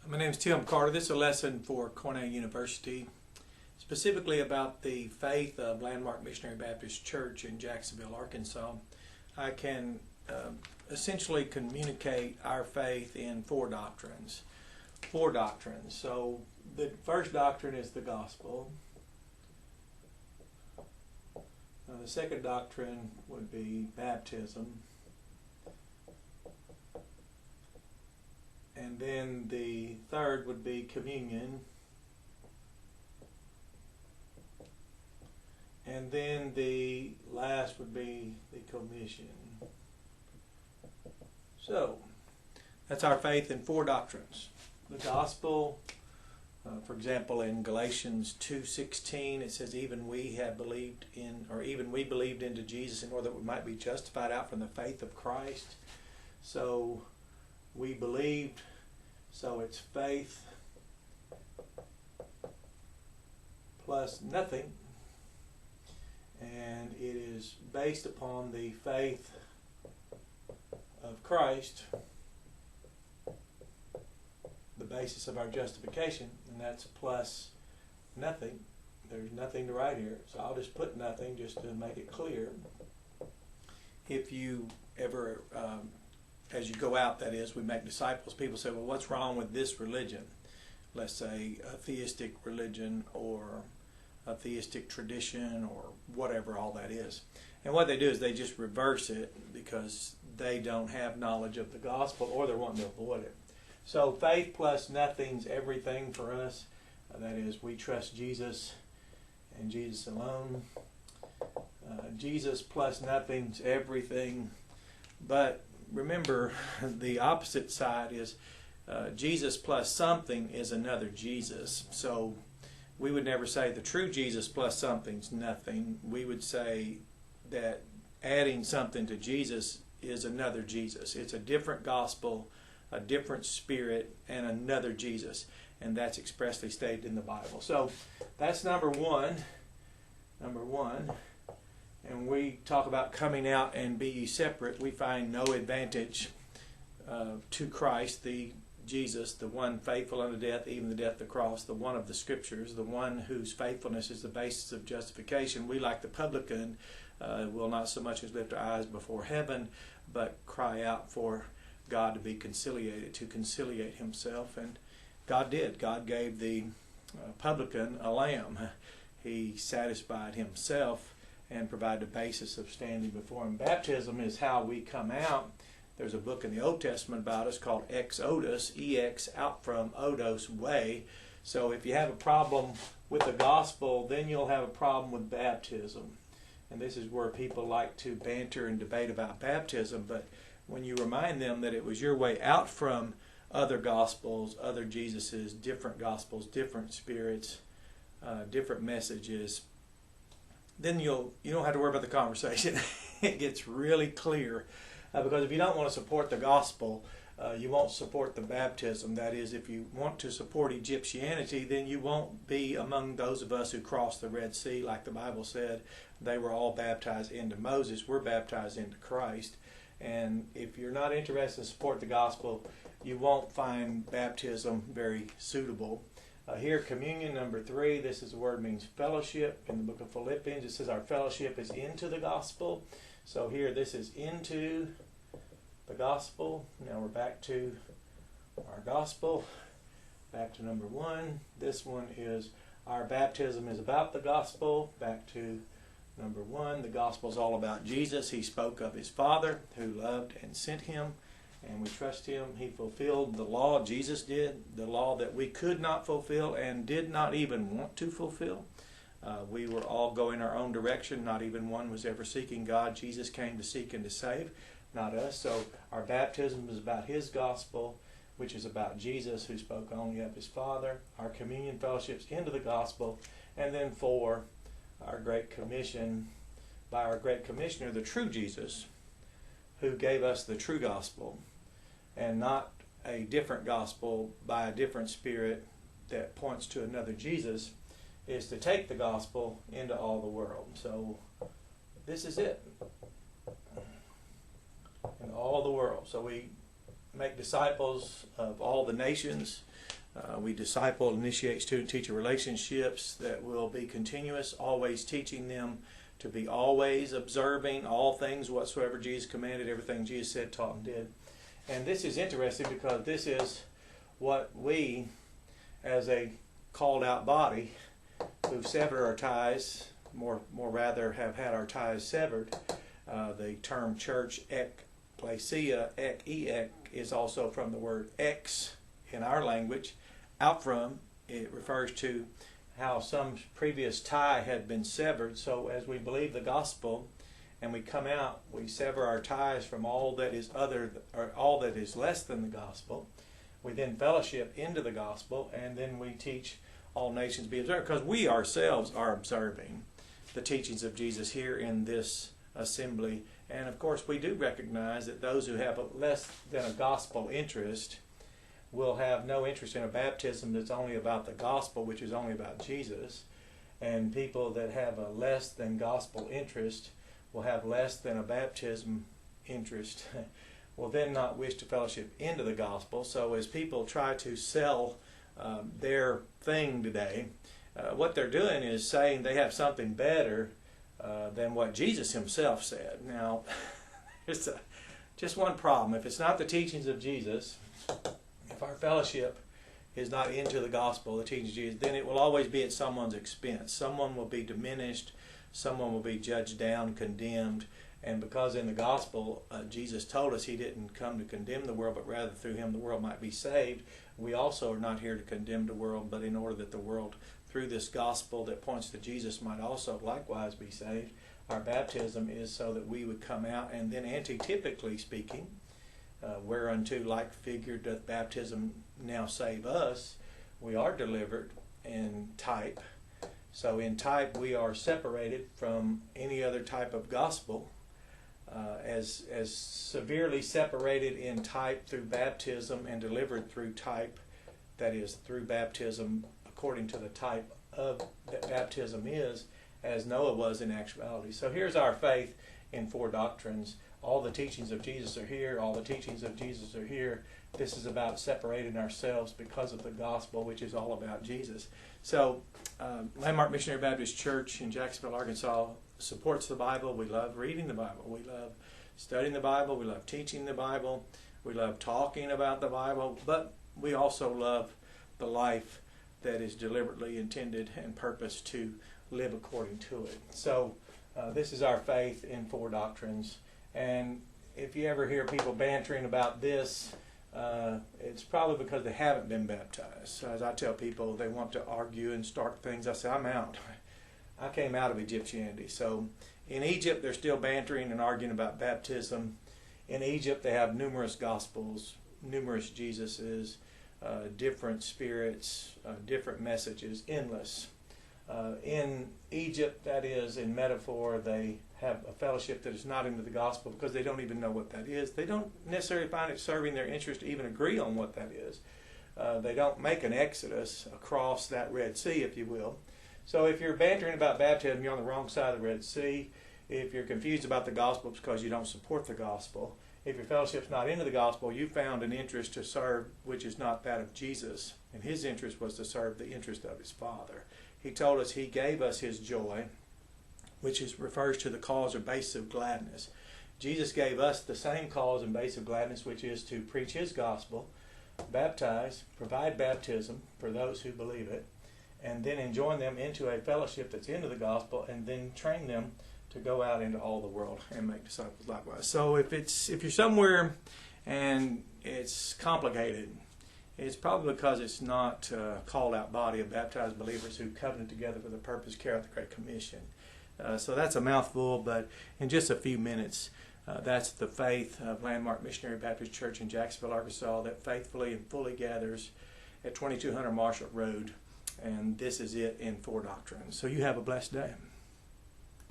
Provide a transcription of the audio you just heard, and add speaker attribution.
Speaker 1: My name is Tim Carter. This is a lesson for Cornell University, specifically about the faith of Landmark Missionary Baptist Church in Jacksonville, Arkansas. I can essentially communicate our faith in four doctrines. So the first doctrine is the gospel. The second doctrine would be baptism. And then the third would be communion. And then the last would be the commission. So, that's our faith in four doctrines. The gospel, for example, in Galatians 2:16, it says, even we believed into Jesus in order that we might be justified out from the faith of Christ. So, we believed, so it's faith plus nothing, and it is based upon the faith of Christ, the basis of our justification, and that's plus nothing. There's nothing to write here, so I'll just put nothing just to make it clear. If you ever as you go out, that is, we make disciples, people say, well, what's wrong with this religion? Let's say a theistic religion or a theistic tradition or whatever all that is. And what they do is they just reverse it because they don't have knowledge of the gospel or they're wanting to avoid it. So faith plus nothing's everything for us. That is, we trust Jesus and Jesus alone. Jesus plus nothing's everything. But remember, the opposite side is Jesus plus something is another Jesus. So we would never say the true Jesus plus something's nothing. We would say that adding something to Jesus is another Jesus. It's a different gospel, a different spirit, and another Jesus. And that's expressly stated in the Bible. So that's number one. And we talk about coming out and be ye separate. We find no advantage to Christ, the Jesus, the one faithful unto death, even the death of the cross, the one of the Scriptures, the one whose faithfulness is the basis of justification. We, like the publican, will not so much as lift our eyes before heaven, but cry out for God to be conciliated, to conciliate himself. And God did. God gave the publican a lamb. He satisfied himself and provide the basis of standing before him. Baptism is how we come out. There's a book in the Old Testament about us called Exodus, E-X, out from, Odos, way. So if you have a problem with the gospel, then you'll have a problem with baptism. And this is where people like to banter and debate about baptism, but when you remind them that it was your way out from other gospels, other Jesuses, different gospels, different spirits, different messages, then you don't have to worry about the conversation. It gets really clear. Because if you don't want to support the gospel, you won't support the baptism. That is, if you want to support Egyptianity, then you won't be among those of us who crossed the Red Sea, like the Bible said. They were all baptized into Moses. We're baptized into Christ. And if you're not interested in support the gospel, you won't find baptism very suitable. Here, communion, number 3, this is the word means fellowship. In the book of Philippians, it says our fellowship is into the gospel. So here, this is into the gospel. Now we're back to our gospel. Back to number 1. This one is our baptism is about the gospel. Back to number 1. The gospel is all about Jesus. He spoke of his Father who loved and sent him. And we trust him. He fulfilled the law. Jesus did. The law that we could not fulfill and did not even want to fulfill. We were all going our own direction. Not even one was ever seeking God. Jesus came to seek and to save, not us. So our baptism is about his gospel, which is about Jesus, who spoke only of his Father. Our communion fellowships into the gospel. And then 4, our great commission by our great commissioner, the true Jesus, who gave us the true gospel, and not a different gospel by a different spirit that points to another Jesus, is to take the gospel into all the world. So this is it. In all the world. So we make disciples of all the nations. We disciple, initiate student-teacher relationships that will be continuous, always teaching them to be always observing all things whatsoever Jesus commanded, everything Jesus said, taught, and did. And this is interesting because this is what we, as a called-out body, who've severed our ties, more rather have had our ties severed. The term church, ecclesia, ek, is also from the word ex in our language, out from. It refers to how some previous tie had been severed. So as we believe the gospel and we come out, we sever our ties from all that is other, or all that is less than the gospel. We then fellowship into the gospel, and then we teach all nations be observed, because we ourselves are observing the teachings of Jesus here in this assembly. And of course we do recognize that those who have less than a gospel interest will have no interest in a baptism that's only about the gospel, which is only about Jesus. And people that have a less than gospel interest will have less than a baptism interest, will then not wish to fellowship into the gospel. So as people try to sell their thing today, what they're doing is saying they have something better than what Jesus himself said. Now, there's just one problem. If it's not the teachings of Jesus, if our fellowship is not into the gospel, the teachings of Jesus, then it will always be at someone's expense. Someone will be diminished. Someone will be judged down, condemned. And because in the gospel, Jesus told us he didn't come to condemn the world, but rather through him the world might be saved, we also are not here to condemn the world, but in order that the world, through this gospel that points to Jesus, might also likewise be saved. Our baptism is so that we would come out, and then antitypically speaking, whereunto like figure doth baptism now save us, we are delivered in type. So in type we are separated from any other type of gospel, as severely separated in type through baptism and delivered through type, that is through baptism according to the type of that baptism is, as Noah was in actuality. So here's our faith in 4 doctrines. All the teachings of Jesus are here. All the teachings of Jesus are here. This is about separating ourselves because of the gospel, which is all about Jesus. So Landmark Missionary Baptist Church in Jacksonville, Arkansas supports the Bible. We love reading the Bible. We love studying the Bible. We love teaching the Bible. We love talking about the Bible. But we also love the life that is deliberately intended and purposed to live according to it. So this is our faith in 4 doctrines. And if you ever hear people bantering about this, it's probably because they haven't been baptized. So as I tell people, they want to argue and start things. I say, I'm out. I came out of Egyptianity. So in Egypt, they're still bantering and arguing about baptism. In Egypt, they have numerous gospels, numerous Jesuses, different spirits, different messages, endless. In Egypt, that is, in metaphor, they have a fellowship that is not into the gospel because they don't even know what that is. They don't necessarily find it serving their interest to even agree on what that is. They don't make an exodus across that Red Sea, if you will. So if you're bantering about baptism, you're on the wrong side of the Red Sea. If you're confused about the gospel, it's because you don't support the gospel. If your fellowship's not into the gospel, you found an interest to serve which is not that of Jesus. And his interest was to serve the interest of his Father. He told us he gave us his joy, which refers to the cause or basis of gladness. Jesus gave us the same cause and basis of gladness, which is to preach his gospel, baptize, provide baptism for those who believe it, and then enjoin them into a fellowship that's into the gospel, and then train them to go out into all the world and make disciples likewise. So if you're somewhere and it's complicated, it's probably because it's not a called-out body of baptized believers who covenant together for the purpose to carry out the Great Commission. So that's a mouthful, but in just a few minutes, that's the faith of Landmark Missionary Baptist Church in Jacksonville, Arkansas, that faithfully and fully gathers at 2200 Marshall Road. And this is it in 4 doctrines. So you have a blessed day.